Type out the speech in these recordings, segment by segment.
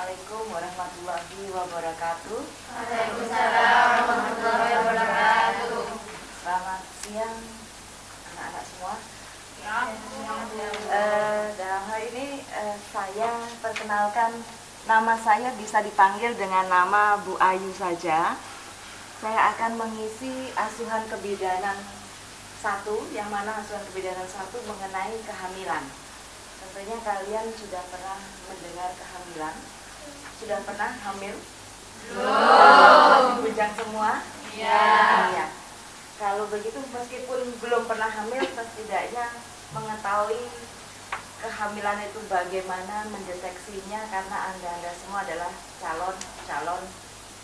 Assalamualaikum warahmatullahi wabarakatuh. Waalaikumsalam warahmatullahi wabarakatuh. Selamat siang anak-anak semua. Ya, Dalam hal ini saya perkenalkan, nama saya bisa dipanggil dengan nama Bu Ayu saja. Saya akan mengisi asuhan kebidanan 1, yang mana asuhan kebidanan 1 mengenai kehamilan. Tentunya kalian sudah pernah mendengar kehamilan? Sudah pernah hamil? Belum. Bujang semua? Iya. Kalau begitu, meskipun belum pernah hamil, setidaknya mengetahui kehamilan itu bagaimana mendeteksinya, karena anda semua adalah calon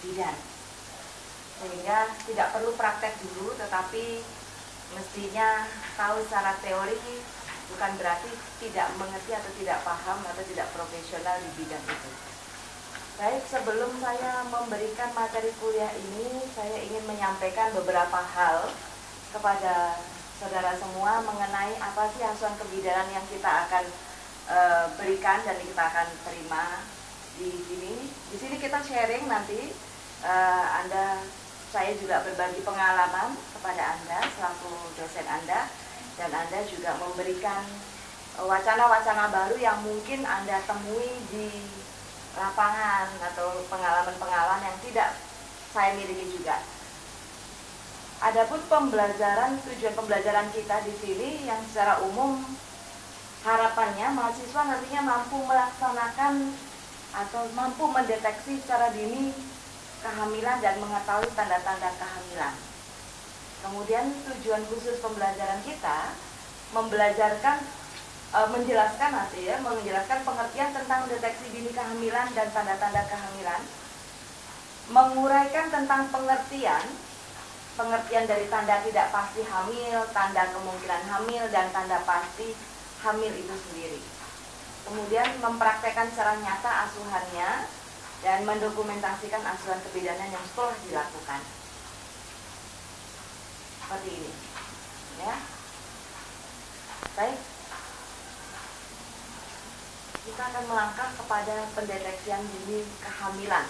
bidan. Sehingga tidak perlu praktek dulu, tetapi mestinya tahu secara teori, bukan berarti tidak mengerti atau tidak paham atau tidak profesional di bidang itu. Baik, sebelum saya memberikan materi kuliah ini, saya ingin menyampaikan beberapa hal kepada saudara semua mengenai apa sih asuhan kebidanan yang kita akan berikan dan kita akan terima di sini. Di sini kita sharing nanti, saya juga berbagi pengalaman kepada Anda selaku dosen Anda, dan Anda juga memberikan wacana-wacana baru yang mungkin Anda temui di lapangan atau pengalaman-pengalaman yang tidak saya miliki juga. Adapun tujuan pembelajaran kita di sini yang secara umum harapannya mahasiswa nantinya mampu melaksanakan atau mampu mendeteksi secara dini kehamilan dan mengetahui tanda-tanda kehamilan. Kemudian tujuan khusus pembelajaran kita menjelaskan pengertian tentang deteksi dini kehamilan dan tanda-tanda kehamilan, menguraikan tentang pengertian dari tanda tidak pasti hamil, tanda kemungkinan hamil, dan tanda pasti hamil itu sendiri. Kemudian mempraktekkan secara nyata asuhannya dan mendokumentasikan asuhan kebidanan yang telah dilakukan. Seperti ini, ya. Baik, kita akan melangkah kepada pendeteksian dini kehamilan.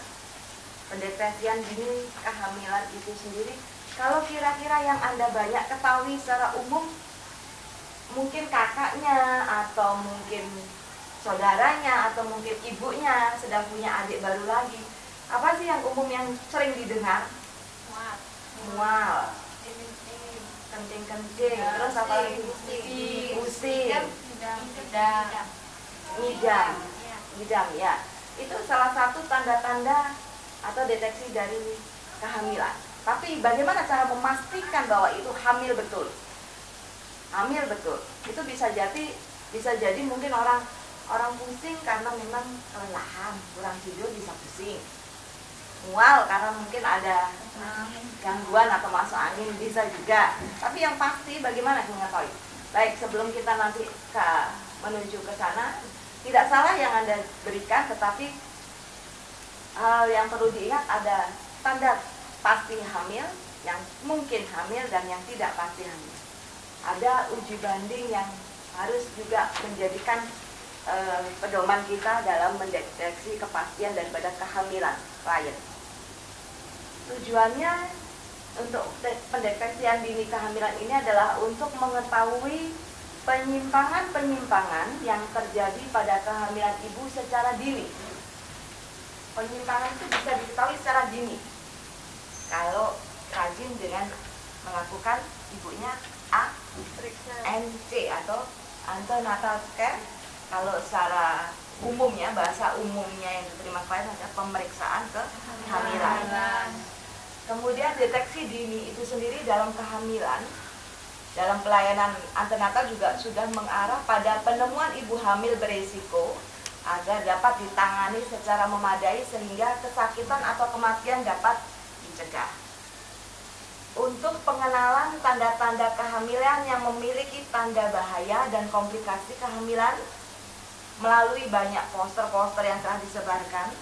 Pendeteksian dini kehamilan itu sendiri, kalau kira-kira yang Anda banyak ketahui secara umum, mungkin kakaknya atau mungkin saudaranya atau mungkin ibunya sedang punya adik baru lagi. Apa sih yang umum yang sering didengar? Mual, kencing-kencing, terus apa lagi? Pusing, ngidam, ya. Itu salah satu tanda-tanda atau deteksi dari kehamilan. Tapi bagaimana cara memastikan bahwa itu hamil betul? Hamil betul. Itu bisa jadi mungkin orang pusing karena memang kelelahan, kurang tidur bisa pusing. Mual karena mungkin ada gangguan atau masuk angin bisa juga. Tapi yang pasti bagaimana mengetahui? Baik, sebelum kita nanti menuju ke sana, tidak salah yang Anda berikan, tetapi hal yang perlu diingat ada tanda pasti hamil, yang mungkin hamil, dan yang tidak pasti hamil. Ada uji banding yang harus juga menjadikan pedoman kita dalam mendeteksi kepastian daripada kehamilan klien. Tujuannya untuk pendeteksian dini kehamilan ini adalah untuk mengetahui penyimpangan-penyimpangan yang terjadi pada kehamilan ibu secara dini. Penyimpangan itu bisa diketahui secara dini kalau rajin dengan melakukan ibunya ANC atau antenatal care. Kalau secara umumnya, bahasa umumnya yang diterima klien adalah pemeriksaan kehamilan. Kemudian deteksi dini itu sendiri dalam kehamilan, dalam pelayanan antenatal juga sudah mengarah pada penemuan ibu hamil berisiko agar dapat ditangani secara memadai sehingga kesakitan atau kematian dapat dicegah. Untuk pengenalan tanda-tanda kehamilan yang memiliki tanda bahaya dan komplikasi kehamilan melalui banyak poster-poster yang telah disebarkan,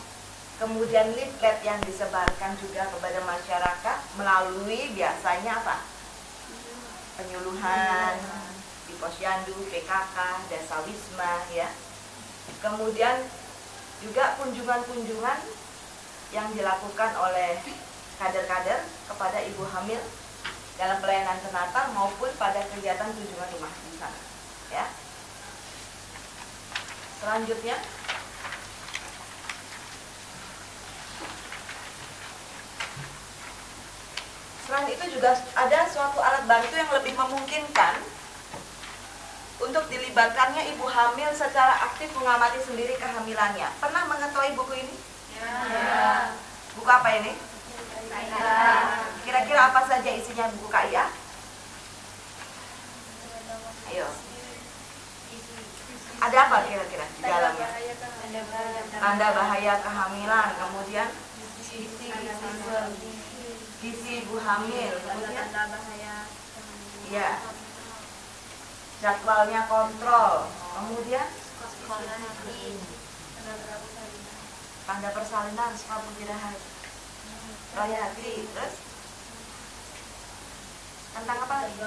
kemudian leaflet yang disebarkan juga kepada masyarakat melalui biasanya apa? Penyuluhan di Posyandu, PKK, Desa Wisma, ya. Kemudian Juga kunjungan-kunjungan yang dilakukan oleh kader-kader kepada ibu hamil dalam pelayanan prenatal maupun pada kegiatan kunjungan rumah di sana. Ya. Selanjutnya, selain itu juga ada suatu alat bantu yang lebih memungkinkan untuk dilibatkannya ibu hamil secara aktif mengamati sendiri kehamilannya. Pernah mengetahui buku ini? Ya. Buku apa ini? Kira-kira apa saja isinya buku KIA? Ayo. Ada apa kira-kira di dalamnya? Tanda bahaya kehamilan, kemudian gizi ibu hamil, kemudian ya, jadwalnya kontrol, kemudian tanda persalinan, sebab tidak hati, terus tentang apa lagi?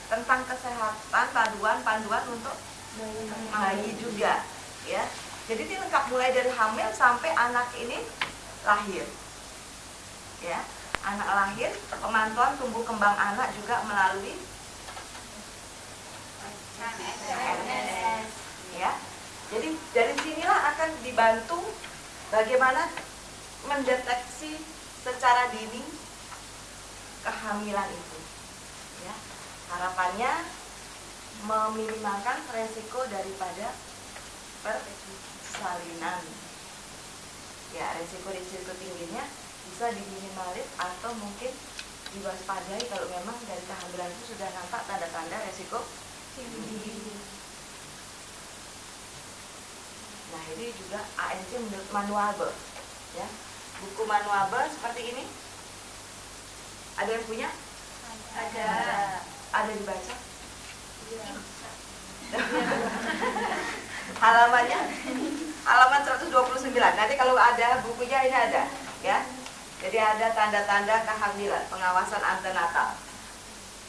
Tentang kesehatan, panduan untuk bayi juga, ya. Jadi ini lengkap mulai dari hamil sampai anak ini lahir, ya. Anak lahir, pemantauan tumbuh kembang anak juga melalui CNS, ya. Jadi dari sinilah akan dibantu bagaimana mendeteksi secara dini kehamilan itu, ya. Harapannya meminimalkan resiko daripada persalinan, ya. Resiko tingginya bisa diminimalis atau mungkin diwaspadai kalau memang dari kehamilan itu sudah nampak tanda-tanda resiko tinggi. Nah, ini juga ANC menurut manual, ya. Buku manual seperti ini. Ada yang punya? Ada. Ada dibaca? Iya. Halamannya? Halaman 129. Nanti kalau ada bukunya ini ada, ya. Jadi ada tanda-tanda kehamilan, pengawasan antenatal.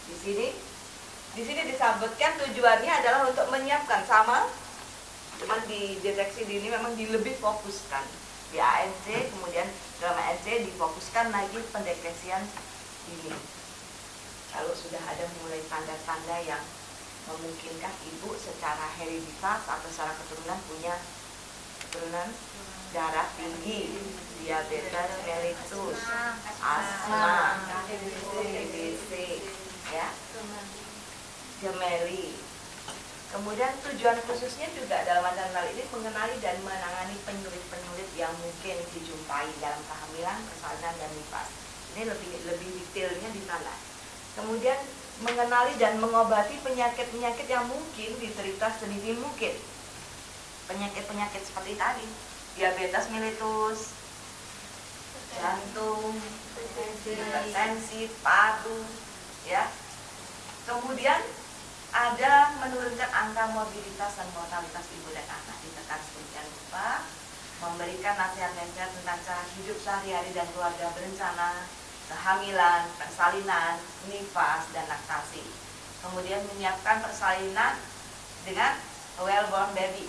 Di sini disebutkan tujuannya adalah untuk menyiapkan sama, cuman di deteksi dini memang lebih fokuskan. Di ANC, kemudian dalam ANC difokuskan lagi pendeteksian dini. Kalau sudah ada mulai tanda-tanda yang memungkinkan ibu secara hereditas atau secara keturunan punya keturunan darah tinggi, diabetes mellitus, asma, TBC, ya, gemeli. Kemudian tujuan khususnya juga dalam manual ini mengenali dan menangani penyulit-penyulit yang mungkin dijumpai dalam kehamilan, persalinan, dan nifas. Ini lebih detailnya di sana. Kemudian mengenali dan mengobati penyakit-penyakit yang mungkin diterita sedini mungkin. Penyakit-penyakit seperti tadi, diabetes mellitus, jantung, hipertensi, paru, ya. Kemudian ada menurunkan angka morbiditas dan mortalitas ibu dan anak, ditekan sedemikian rupa, memberikan nasihat-nasihat tentang cara hidup sehari-hari dan keluarga berencana, kehamilan, persalinan, nifas, dan laktasi. Kemudian menyiapkan persalinan dengan well-born baby.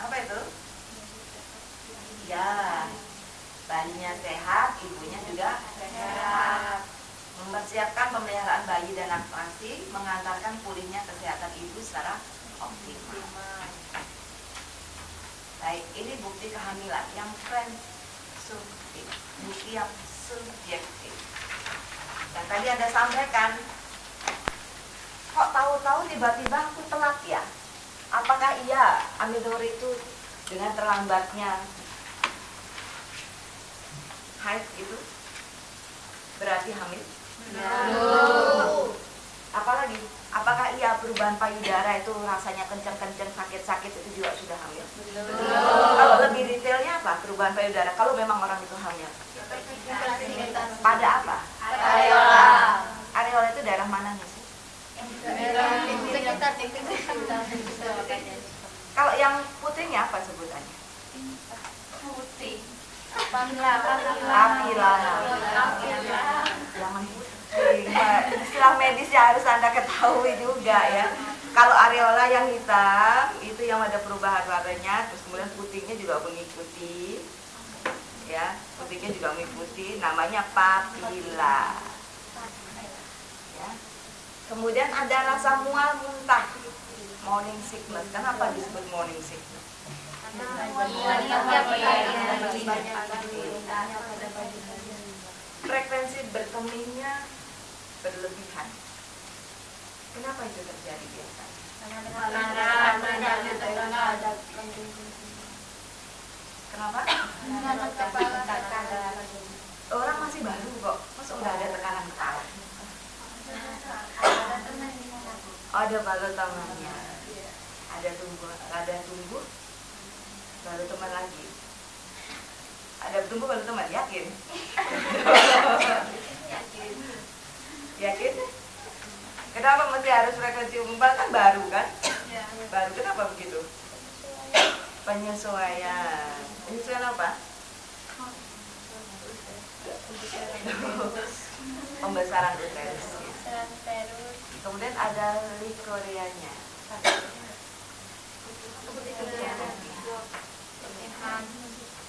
Apa itu? Ya, bayinya sehat, ibunya juga sehat. Mempersiapkan pemeliharaan bayi dan laktasi, mengantarkan pulihnya kesehatan ibu secara optimal. Baik, ini bukti kehamilan yang presumptif, bukti yang subjektif. Dan tadi Anda sampaikan, kok tahu-tahu tiba-tiba aku telat ya? Apakah iya amenorrhea itu dengan terlambatnya haid gitu berarti hamil? Apalagi, apakah iya perubahan payudara itu rasanya kencang-kencang, sakit-sakit itu juga sudah hamil? Kalau lebih detailnya apa perubahan payudara kalau memang orang itu hamil? Pada apa? Areola. Areola itu daerah mananya sih? Kalau yang putihnya apa sebutannya? Putih. Papila. Jangan putih. Istilah medisnya harus Anda ketahui juga, ya. Kalau areola yang hitam itu itu yang ada perubahan warnanya, terus kemudian putihnya juga mengikuti, ya, putihnya juga mengikuti, namanya papila. Ya. Kemudian ada rasa mual muntah, morning sickness. Kenapa disebut morning sickness? Frekuensi berkemihnya berlebihan. Kenapa itu terjadi biasanya? Kenapa? Orang masih baru kok, masa udah ada tekanan kepala? Ada balut temannya, ada tumbuh, baru teman lagi. Ada tumbuh baru teman, yakin? Yakin? Kenapa mesti harus frekuensi umpan, kan baru kan? Baru, kenapa begitu? Penyesuaian. Penyesuaian apa? Pembesaran uterus. Kemudian ada likoreanya.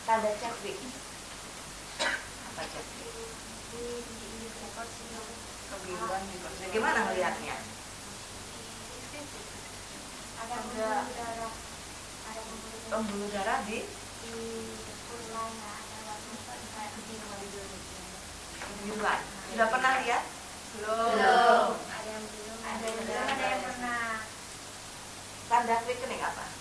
Tanda Chadwick. Apa Chadwick? Kebiruan di perut. Gimana melihatnya? Pembuluh darah di kebiruan. Sudah pernah lihat? Belum. Ada yang pernah. Tanda quickening apa?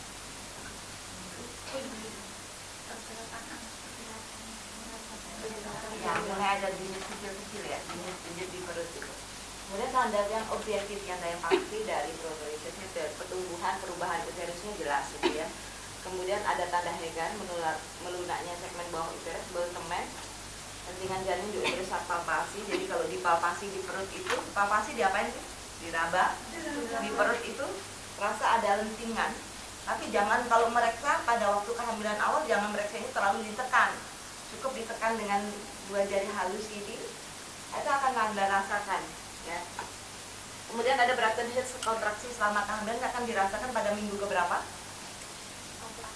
Ya, mulai ada denyut kecil-kecil ya, denyut di perut itu. Kemudian tanda yang objektif yang pasti dari protolitis itu pertumbuhan perubahan uterusnya jelas gitu ya. Kemudian ada tanda Hegan melunaknya segmen bawah uterus, temen, lentingan janin di uterus saat palpasi. Jadi kalau dipalpasi di perut itu, palpasi diapain sih? Diraba. Di perut itu rasa ada lentingan. Tapi jangan kalau mereksa pada waktu kehamilan awal, jangan mereksanya terlalu ditekan. Cukup ditekan dengan 2 jari halus ini, itu akan Anda rasakan ya. Kemudian ada Braxton Hicks, kontraksi selama kehamilan akan dirasakan pada minggu keberapa?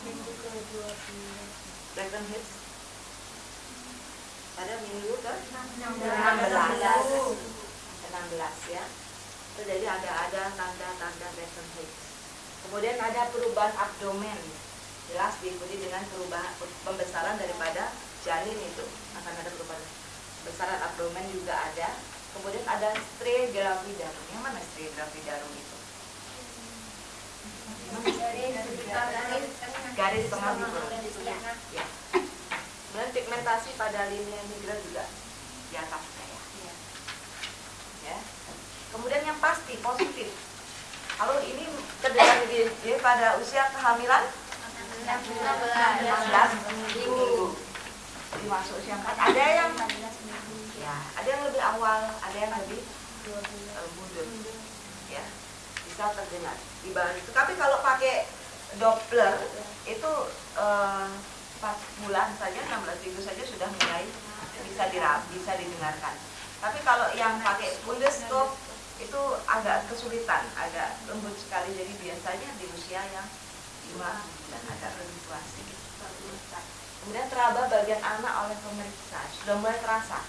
Minggu ke-12. Braxton Hicks pada minggu ke-16 ya. Itu jadi ada tanda-tanda Braxton Hicks. Kemudian ada perubahan abdomen, jelas diikuti dengan perubahan pembesaran daripada janin itu, akan ada perubahan besaran abdomen juga ada. Kemudian ada striae gravidarum. Yang mana striae gravidarum itu? Garis tengah di perut. Ya. Kemudian pigmentasi pada linea nigra juga di atasnya ya. Ya. Kemudian yang pasti positif. Kalau ini terjadi pada usia kehamilan 16 minggu. Dimasuk usia 4. Ada yang lebih awal, ada yang lebih mundur. Ya. Bisa terdengar di bawah itu. Tapi kalau pakai Doppler itu 4 bulan saja, 16 minggu saja sudah mulai bisa didengarkan. Tapi kalau yang pakai fundoscope itu agak kesulitan, agak lembut sekali. Jadi biasanya di usia yang 5 bulan, agak lebih tua sedikit. Kemudian teraba bagian anak oleh pemeriksa, sudah mulai terasa.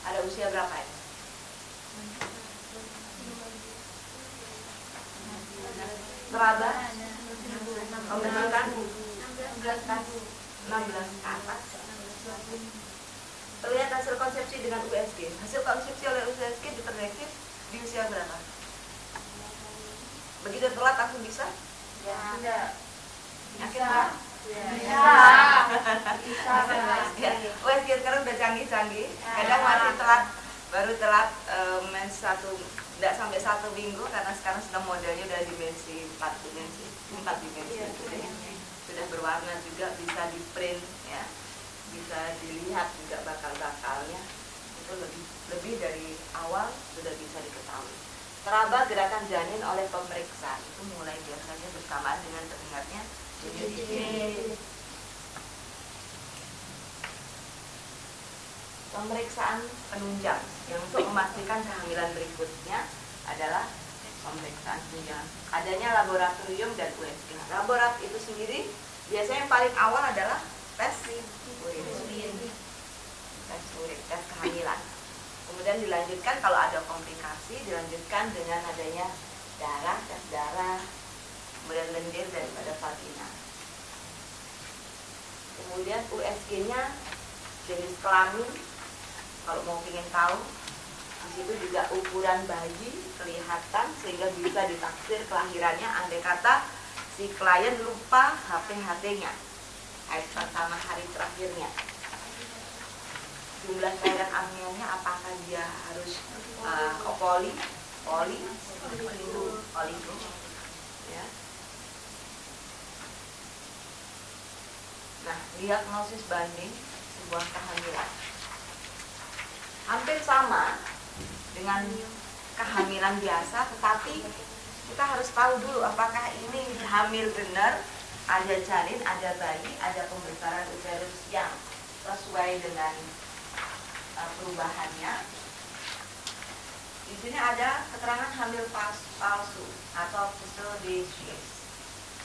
Ada usia berapa ini? Teraba pembentukan 16 ke atas. Terlihat hasil konsepsi dengan USG. Hasil konsepsi oleh USG diperdeteksi di usia berapa? Begitu telat langsung bisa? Ya. Yakin Pak? Bisa. USG sekarang udah canggih-canggih. Kadang masih telat, baru telat tidak sampai 1 minggu, karena sekarang sudah modelnya udah dimensi 4 dimensi. Sudah berwarna juga, bisa di print ya, bisa dilihat juga bakal-bakalnya. Itu lebih dari awal sudah bisa diketahui. Teraba gerakan janin oleh pemeriksa itu mulai biasanya bersamaan dengan terdengarnya denyut. Pemeriksaan penunjang yang untuk memastikan kehamilan berikutnya adalah pemeriksaan penunjang. Adanya laboratorium dan USG. Laborat itu sendiri biasanya yang paling awal adalah tes urin, tes urin, tes kehamilan. Kemudian dilanjutkan kalau ada komplikasi, dilanjutkan dengan adanya darah, tes darah, kemudian lendir daripada vagina. Kemudian USG-nya jenis kelamin, kalau mau ingin tahu, di situ juga ukuran bayi kelihatan sehingga bisa ditaksir kelahirannya. Andai kata si klien lupa HPHT-nya, hari pertama, hari terakhirnya, jumlah cairan aminnya apakah dia harus poli, ya. Nah, diagnosis banding sebuah kehamilan hampir sama dengan kehamilan biasa, tetapi kita harus tahu dulu apakah ini hamil benar, ada janin, ada bayi, ada pembesaran uterus yang sesuai dengan perubahannya. Di sini ada keterangan hamil palsu atau pseudocyesis,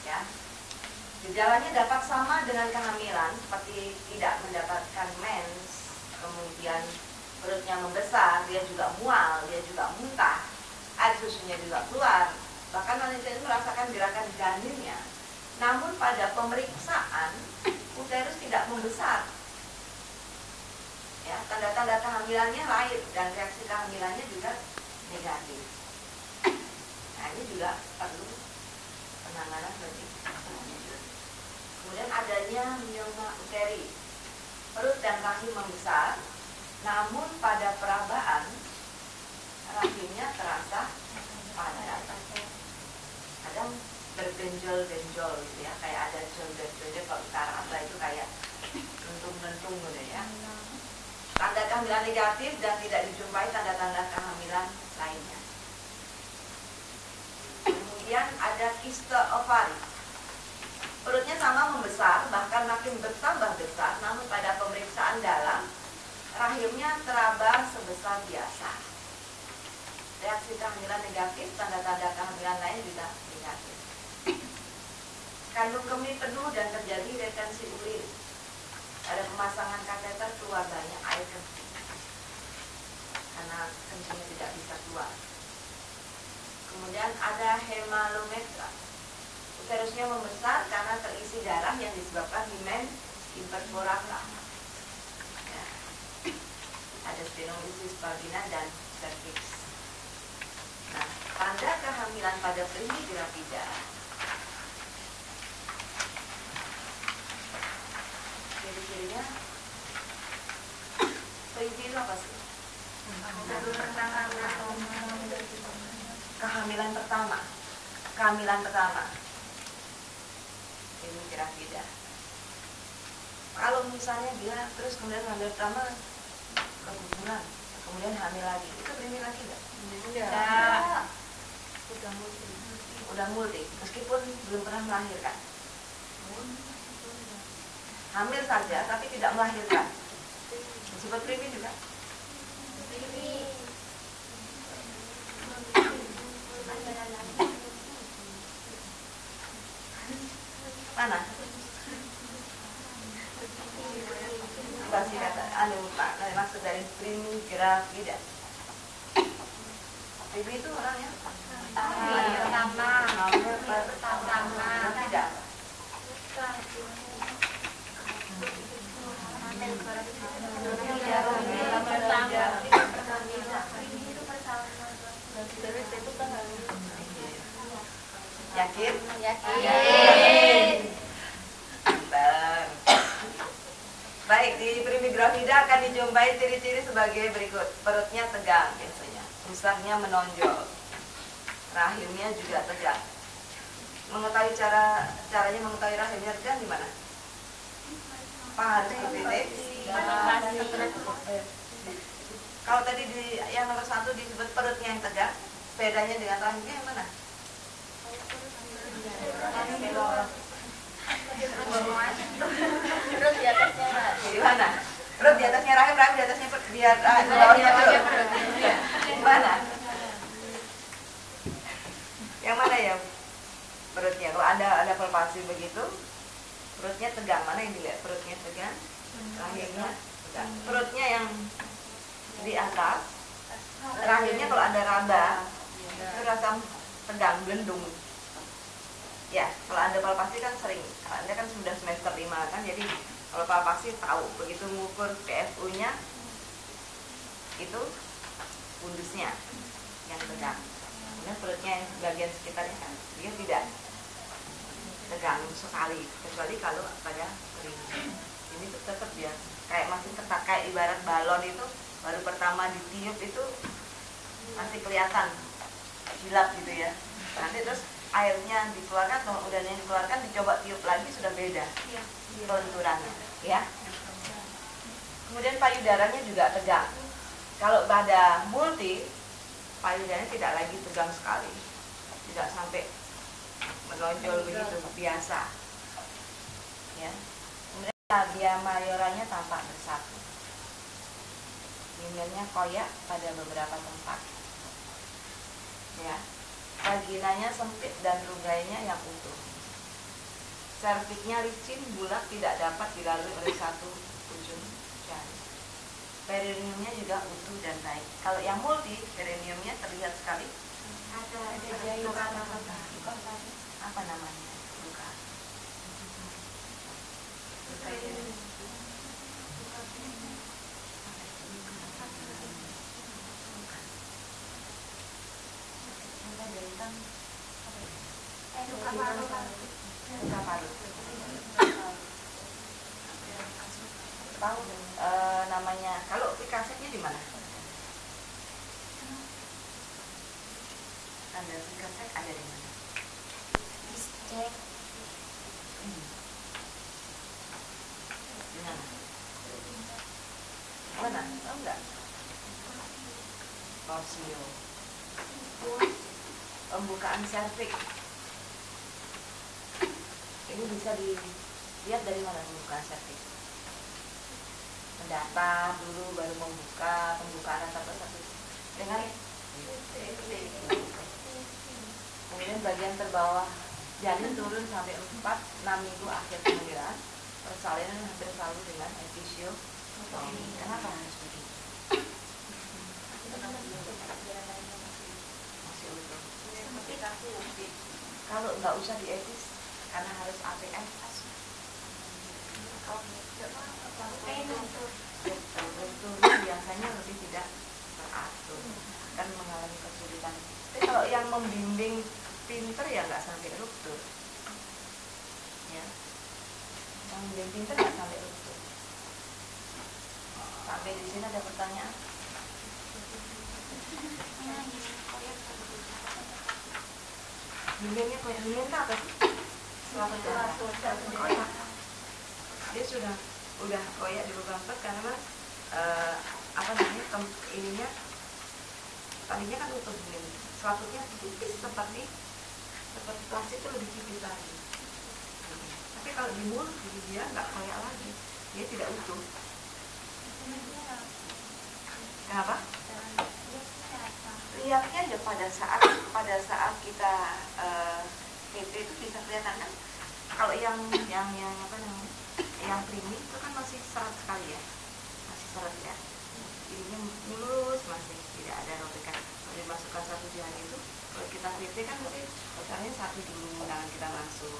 ya. Gejalanya dapat sama dengan kehamilan, seperti tidak mendapatkan mens, kemudian perutnya membesar, dia juga mual, dia juga muntah, air susunya juga keluar, bahkan wanita itu merasakan gerakan janinnya. Namun pada pemeriksaan uterus tidak membesar, ya, tanda-tanda kehamilannya lain dan reaksi kehamilannya juga negatif. Nah, ini juga perlu penanganan bagi kemudian adanya myoma uteri, perut dan rahim membesar, namun pada perabaan rahimnya terasa padat, kadang berbenjol-benjol gitu ya, kayak ada joldet-joldet. Kalau kita raba itu kayak lentung-lentung gitu ya. Tanda kehamilan negatif dan tidak dijumpai tanda-tanda kehamilan lainnya. Kemudian ada kiste ovari. Perutnya sama membesar, bahkan makin bertambah besar, namun pada pemeriksaan dalam, rahimnya teraba sebesar biasa. Reaksi kehamilan negatif, tanda-tanda kehamilan lain juga negatif. Kandung kemih penuh dan terjadi retensi urin. Pada pemasangan kateter keluar banyak air kencing, karena kencingnya tidak bisa keluar. Kemudian ada hemalometra. Uterusnya membesar karena terisi darah yang disebabkan himen imperforata. Ya. Ada stenosis vagina dan cervix. Nah, tanda kehamilan pada primi gravida. Ciri-cirinya, primi itu apa sih? Kehamilan pertama. Ini gravida. Kalau misalnya dia terus kemudian hamil pertama keguguran, kemudian hamil lagi, itu primi lagi nggak? Tidak. Udah multi, meskipun belum pernah melahirkan. Hamil saja tapi tidak melahirkan, disebut primi juga. Mana? Apa sih kata? Pak, maksud dari primi gravida. Primi itu orangnya pertama. Tidak. Yakin? Yakin. Baik, di primi gravida akan dijumpai ciri-ciri sebagai berikut. Perutnya tegang biasanya, pusarnya menonjol, rahimnya juga tegang. Mengetahui caranya mengetahui rahimnya tegang di mana? Pak harus dititik. Kalau tadi di yang nomor 1 disebut perutnya yang tegang, bedanya dengan rahimnya yang mana? Perut di atasnya, Mbak. Di mana? Perut di atasnya rahim, rahim di atasnya di bawahnya perut. Di mana? palpasi begitu, perutnya tegang. Mana yang dilihat perutnya tegang? Rahimnya tegang. Perutnya yang di atas, rahimnya kalau ada raba itu rasa tegang, belendung. Ya, kalau Anda palpasi kan sering, Anda kan sudah semester 5 kan, jadi kalau palpasi tahu, begitu mengukur PFU-nya itu pundusnya yang tegang. Kemudian perutnya yang bagian sekitarnya kan dia tidak tegang sekali, kecuali kalau pada kering. Ini tuh tetap ya kayak masih ketat, kayak ibarat balon itu baru pertama ditiup itu masih kelihatan hilap gitu ya. Nanti terus airnya dikeluarkan, kalau udahnya dikeluarkan dicoba tiup lagi sudah beda konturannya ya. Kemudian payudaranya juga tegang. Kalau pada multi payudaranya tidak lagi tegang sekali, tidak sampai menonjol begitu, biasa ya. Kemudian labia mayoranya tampak bersatu, himennya koyak pada beberapa tempat ya. Vaginanya sempit dan rugainya yang utuh. Serviknya licin, bulat, tidak dapat dilalui oleh satu ujung jari. Perineumnya juga utuh dan baik. Kalau yang multi, perineumnya terlihat sekali ada luka. Apa namanya? Luka. Luka parut. Tahu namanya? Kalau Picasso-nya di mana? Anda Picasso ada di mana? Cek. Di mana? Mana? Oh enggak. Torsio. Pembukaan serviks. Ini bisa dilihat dari mana pembukaan serviks? Mendaftar dulu baru membuka, pembukaan satu-satu dengan kemudian bagian terbawah janin turun sampai 4-6 minggu akhir kehamilan. Persalinan hampir selalu dengan episiotomi. Kenapa harus begitu? Masih utuh. Kalau nggak usah diepis karena harus APM. Strukturnya biasanya lebih tidak teratur, kan mengalami kesulitan. Tapi kalau yang membimbing pinter ya nggak sampai ruptur, ya. Yang membimbing pinter nggak sampai ruptur. Sampai di sini ada pertanyaan? Bimbingnya kayak bimbing apa sih? Koyak. Dia udah koyak di lubang pet karena apa namanya ininya tadinya kan utuh begini, selaputnya tipis seperti plastik itu lebih tipis lagi. Tapi kalau di mulut dia nggak koyak lagi, dia tidak utuh. Kenapa? Lihatnya aja pada saat kita PT itu bisa kelihatan kan. Kalau yang apa namanya, yang primi itu kan masih seret sekali ya, masih seret ya. Ininya mulus, masih tidak ada robekan. Kalau dimasukkan satu jari itu, kalau kita PT kan mesti caranya satu dulu, tangan kita masuk,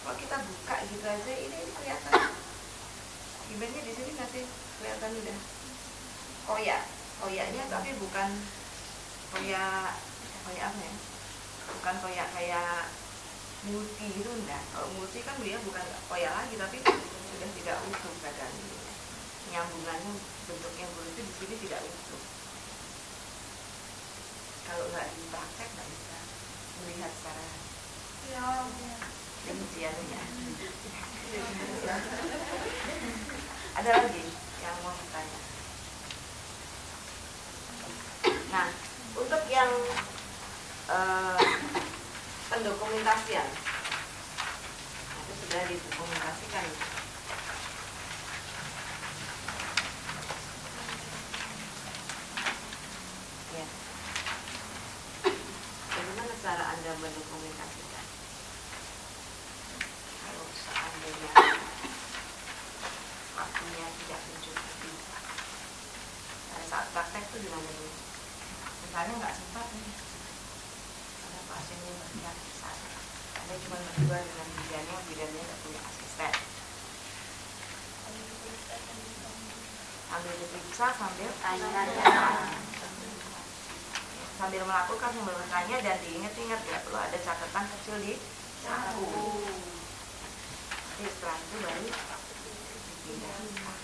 kalau kita buka gitu aja ini kelihatan. Hibennya di sini masih kelihatan udah koyaknya, tapi bukan koyak apa ya? Bukan koyak kayak multi gitu enggak. Kalau multi kan dia bukan koyak lagi, tapi sudah tidak utuh badan. Nyambungannya bentuknya multi di sini tidak utuh. Kalau nggak dipraktek nggak bisa melihat secara rinciannya. Ada lagi yang mau bertanya? Nah, untuk yang pendokumentasian itu sudah didokumentasikan. Ya. Bagaimana cara Anda mendokumentasikan? itu gimana dulu? Misalnya nggak sempat nih, ada pasiennya banyak, ada cuma berdua dengan bidannya nggak punya asisten. Sambil diperiksa, sambil sambil melakukan, sambil bertanya, dan diingat-ingat, nggak perlu ada catatan kecil di saku. Jadi setelah itu baru dipindahkan.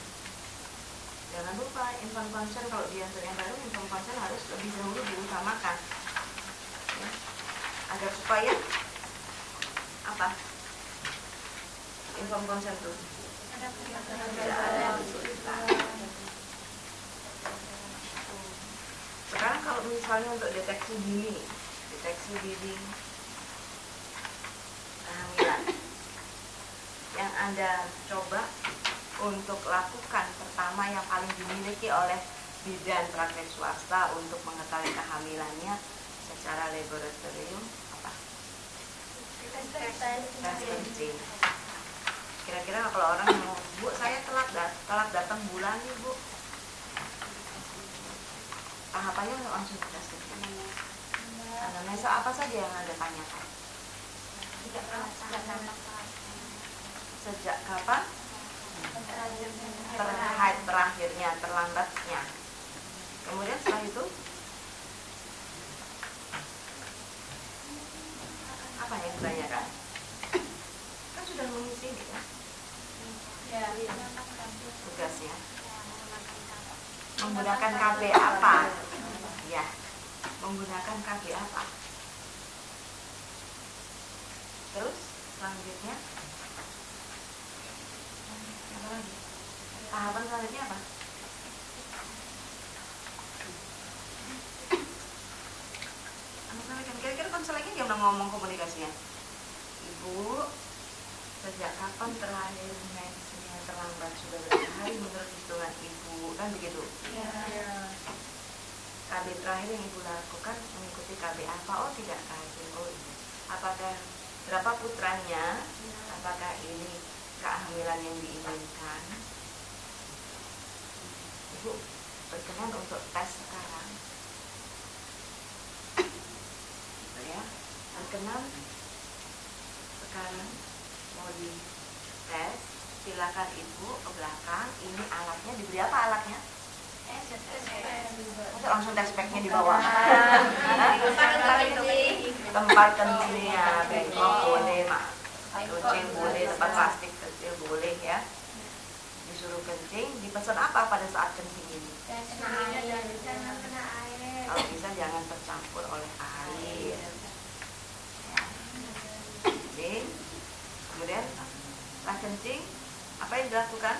Jangan lupa infant concern, kalau di yang baru infant concern harus lebih dahulu diutamakan, ya, agar supaya apa? Infant concern itu tidak ada kesulitan. Sekarang kalau misalnya untuk deteksi dini kehamilan, yang Anda coba untuk lakukan pertama yang paling dimiliki oleh bidan praktek swasta untuk mengetahui kehamilannya secara laboratorium apa? Tes kencing. Kira-kira kalau orang mau, Bu, saya telat datang bulan nih, Bu, tahapannya langsung tes kencing. Anamnesa apa saja yang Anda tanyakan? Sejak kapan? Terakhirnya, terlambatnya. Kemudian setelah itu apa yang ditanyakan? Kan sudah mengisi ya? Tugasnya. Menggunakan KB apa? Ya, menggunakan KB apa? Terus selanjutnya apa lagi? Tahapan selanjutnya apa? Kira-kira konselingnya dia udah ngomong komunikasinya. Ibu, sejak kapan terakhir mensnya terlambat? Sudah berapa hari menurut hitungan Ibu? Kan begitu? Iya. KB terakhir yang Ibu lakukan mengikuti KB apa? Oh, tidak KB. Oh, iya. Apakah berapa putranya? Apakah ini kehamilan yang diinginkan? Ibu berkenan untuk tes sekarang, gitu ya. Berkenan sekarang mau di tes, silakan Ibu ke belakang. Ini alatnya, diberi apa alatnya? Langsung tes packnya di bawah. Tempat kencingnya, bengkok boleh, kencing boleh, tempat plastik kecil boleh ya. Disuruh kencing, dipesan apa pada saat kencing ini? Kalau bisa jangan tercampur oleh air. Ya. Kencing, kemudian setelah kencing apa yang dilakukan?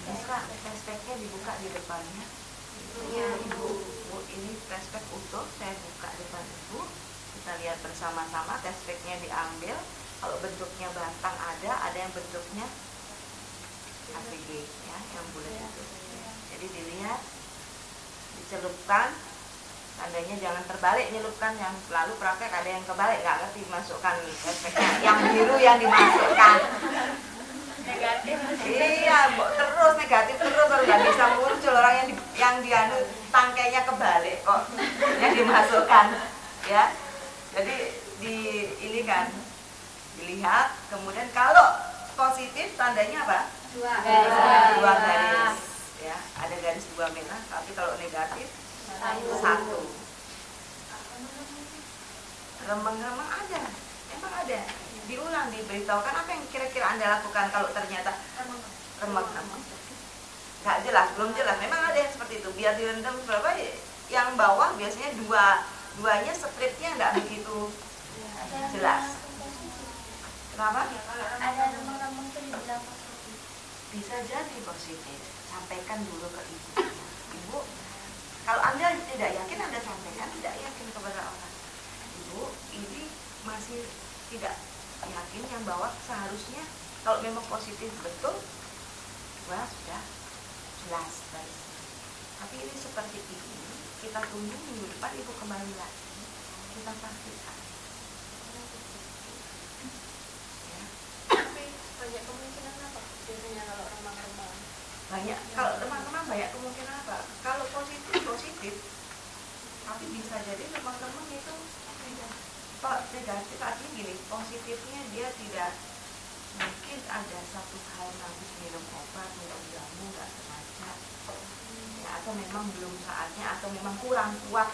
Bisa flashbacknya dibuka di depannya. Ya, Ibu, ini flashback utuh, saya buka depan Ibu. Kita lihat bersama-sama, flashbacknya diambil. Kalau bentuknya batang ada yang bentuknya APG ya, yang bulat itu. Jadi dilihat, dicelupkan, tandanya jangan terbalik nyelupkan, yang selalu praktek ada yang kebalik, nggak ngerti masukkan flashbacknya. Yang biru yang dimasukkan. Negatif. Iya, terus negatif terus, kalau nggak bisa muncul orang yang dianu tangkainya kebalik kok, yang dimasukkan, ya. Jadi ini kan dilihat, kemudian kalau positif tandanya apa? Dua garis, ya. Ada garis 2 merah, tapi kalau negatif 1. Remeng-remeng ada, emang ada. Diulang, diberitahukan apa yang kira-kira Anda lakukan kalau ternyata remeng-remeng. Nggak jelas, belum jelas. Memang ada yang seperti itu. Biar direndam berapa, yang bawah biasanya duanya stripnya nggak begitu jelas. Kenapa? Ada remeng-remeng itu dibilang positif. Bisa jadi positif. Sampaikan dulu ke Ibu. Ibu, kalau Anda tidak yakin, Anda sampaikan tidak yakin kepada orang. Ibu, ini masih tidak yakin, yang bawah seharusnya kalau memang positif betul, wah sudah jelas barisnya. Tapi ini seperti ini, kita tunggu minggu depan Ibu kembali lagi, kita pastikan. Ya. Tapi banyak kemungkinan apa biasanya kalau remang-remang? banyak, kalau teman-teman banyak kemungkinan apa? Kalau positif, tapi bisa jadi teman-teman itu negatif. Artinya gini, positifnya dia tidak, mungkin ada satu tahun habis minum obat, minum jamu nggak sengaja, ya, atau memang belum saatnya, atau memang kurang kuat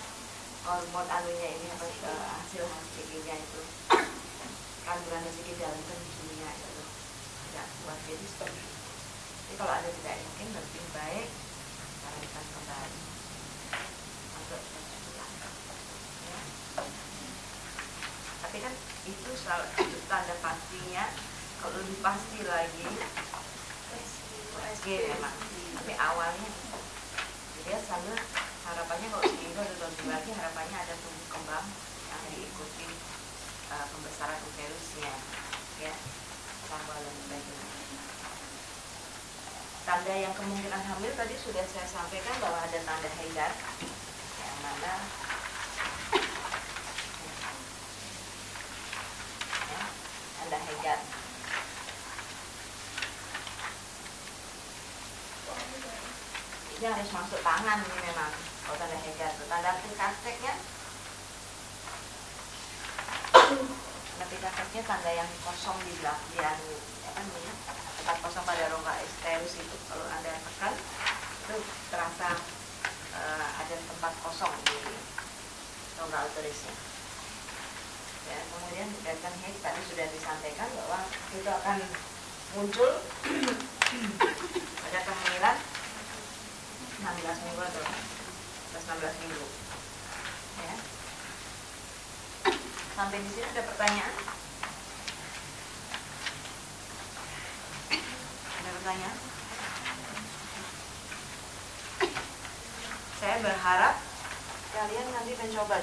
hormon anunya ini, hasil HCG-nya itu, kandungan HCG dalam tubuhnya itu tidak kuat, jadi seperti itu. Jadi kalau ada tidak yakin, lebih baik sarankan kembali untuk ulang. Ya. Tapi kan itu tanda pastinya. Kalau lebih pasti lagi USG memang, tapi awalnya dia sambil harapannya kalau seminggu atau 2 minggu lagi harapannya ada tumbuh kembang yang diikuti pembesaran uterusnya, ya, tambah dan sebagainya. Tanda yang kemungkinan hamil tadi sudah saya sampaikan bahwa ada tanda haidar, yang mana ya, tanda haidar. Ini harus masuk tangan ini memang. Kalau tanda haidar, tanda pikasteknya, tanda yang kosong di bagian apa namanya, tempat kosong pada rongga uterus itu, kalau Anda tekan itu terasa ada tempat kosong di rongga uterusnya. Ya, kemudian berdasarkan haid tadi sudah disampaikan bahwa itu akan muncul pada kehamilan 16 minggu atau 16 minggu. Ya. Sampai di sini ada pertanyaan? Ada pertanyaan? Saya berharap kalian nanti mencoba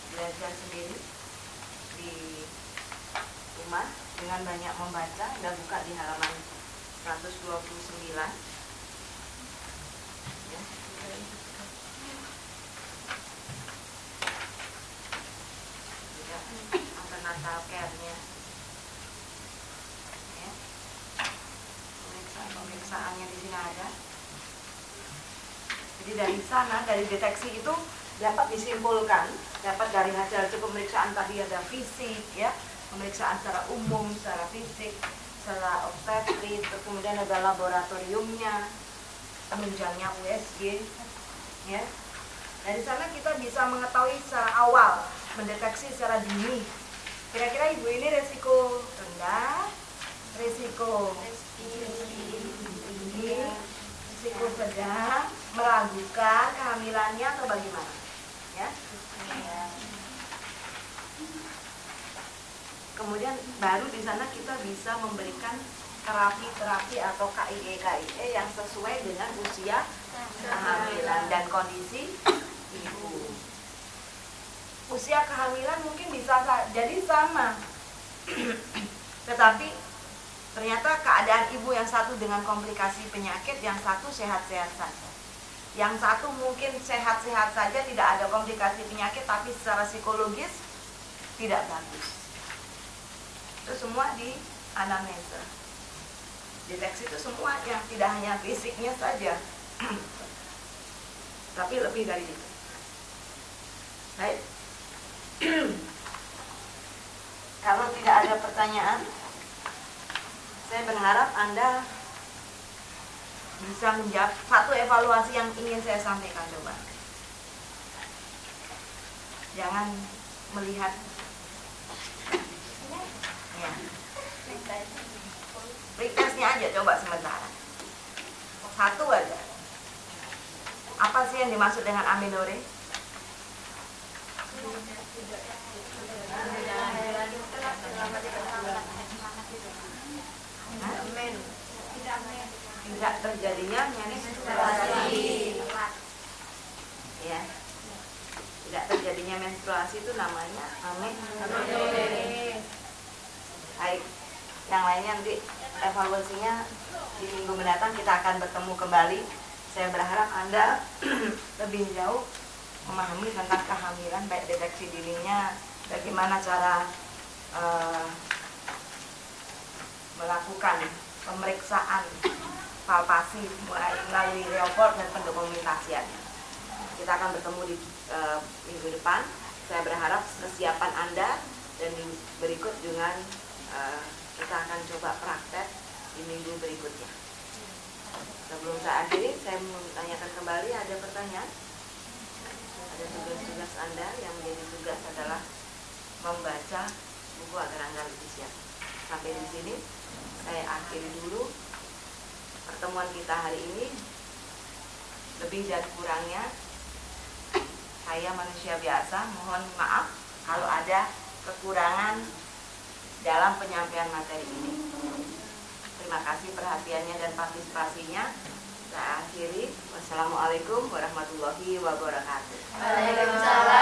belajar sendiri di rumah dengan banyak membaca. Anda buka di halaman 129. Ya. Antenatal care-nya, ya. Pemeriksaannya di sini ada. Jadi dari sana, dari deteksi itu dapat disimpulkan, dapat dari hasil pemeriksaan tadi ada fisik, ya, pemeriksaan secara umum, secara fisik, secara obstetrik, kemudian ada laboratoriumnya, penunjangnya USG, ya. Dari sana kita bisa mengetahui secara awal, mendeteksi secara dini. Kira-kira ibu ini resiko rendah, resiko tinggi, resiko sedang, meragukan kehamilannya atau bagaimana? Ya. Kemudian baru di sana kita bisa memberikan terapi-terapi atau KIE yang sesuai dengan usia kehamilan dan kondisi ibu. Usia kehamilan mungkin bisa jadi sama, tetapi ternyata keadaan ibu yang satu dengan komplikasi penyakit, yang satu sehat-sehat saja. Yang satu mungkin sehat-sehat saja, tidak ada komplikasi penyakit, tapi secara psikologis tidak bagus. Itu semua di anamnesa. Deteksi itu semua, yang tidak hanya fisiknya saja, tapi lebih dari itu. Baik. Kalau tidak ada pertanyaan, saya berharap Anda bisa menjawab satu evaluasi yang ingin saya sampaikan. Coba jangan melihat ya, pretestnya aja, coba sementara satu aja. Apa sih yang dimaksud dengan aminore? Tidak terjadinya menstruasi, ya, tidak terjadinya menstruasi itu namanya amenorrhea. Baik, yang lainnya nanti evaluasinya di minggu mendatang kita akan bertemu kembali. Saya berharap Anda lebih jauh memahami tentang kehamilan, baik deteksi dininya, bagaimana cara melakukan pemeriksaan palpasi mulai melalui report dan pendokumentasiannya. Kita akan bertemu di minggu depan. Saya berharap kesiapan Anda dan minggu berikut dengan kita akan coba praktek di minggu berikutnya. Sebelum saya akhiri, saya mau tanyakan kembali, ada pertanyaan? Ada tugas-tugas Anda yang menjadi tugas adalah membaca buku agar Anda lebih siap. Sampai di sini saya akhiri dulu pertemuan kita hari ini. Lebih dan kurangnya saya manusia biasa, mohon maaf kalau ada kekurangan dalam penyampaian materi ini. Terima kasih perhatiannya dan partisipasinya. Saya akhiri. Wassalamualaikum warahmatullahi wabarakatuh. Waalaikumsalam.